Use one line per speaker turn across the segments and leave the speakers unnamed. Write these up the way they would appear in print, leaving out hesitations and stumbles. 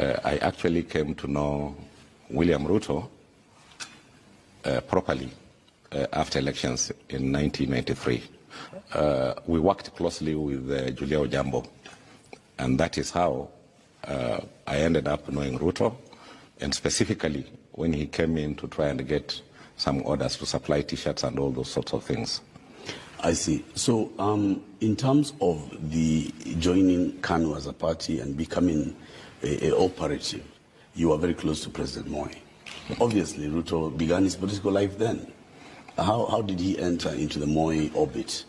I actually came to know William Ruto properly after elections in 1993. We worked closely with Julia Ojambo, and that is how I ended up knowing Ruto, and specifically when he came in to try and get some orders to supply T-shirts and all those sorts of things.
I see. So in terms of the joining KANU as a party and becoming a operative, you were very close to President Moi. Obviously, Ruto began his political life then. How did he enter into the Moi orbit?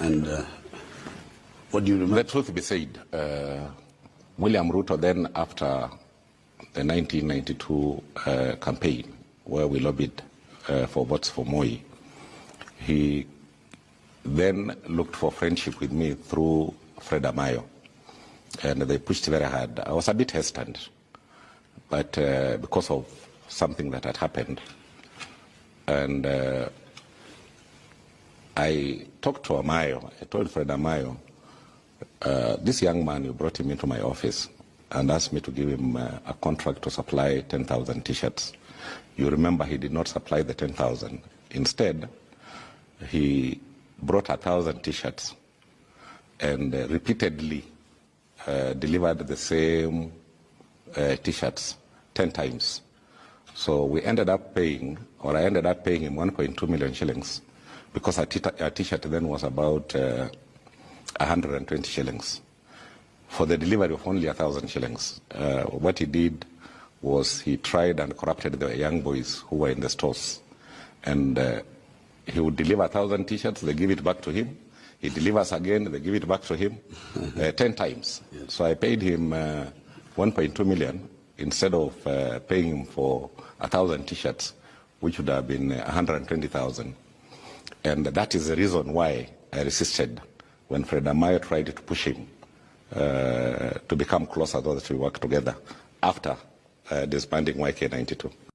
And what do you remember?
The truth be said, William Ruto then, after the 1992 campaign, where we lobbied for votes for Moi, he then looked for friendship with me through Fred Amayo, and they pushed very hard. I was a bit hesitant, but because of something that had happened, and I talked to Amayo. I told Fred Amayo, this young man, you brought him into my office and asked me to give him a contract to supply 10,000 T-shirts. You remember he did not supply the 10,000. Instead, he brought 1,000 T-shirts and repeatedly delivered the same T-shirts 10 times. So we ended up paying, or I ended up paying him 1.2 million shillings, because a T-shirt then was about 120 shillings for the delivery of only 1,000 shillings. What he did was he tried and corrupted the young boys who were in the stores, and he would deliver 1,000 T-shirts, they give it back to him. He delivers again, they give it back to him 10 times. Yes. So I paid him 1.2 million instead of paying him for 1,000 T-shirts, which would have been 120,000. And that is the reason why I resisted when Fred Amayo tried to push him to become closer so that we work together after disbanding YK92.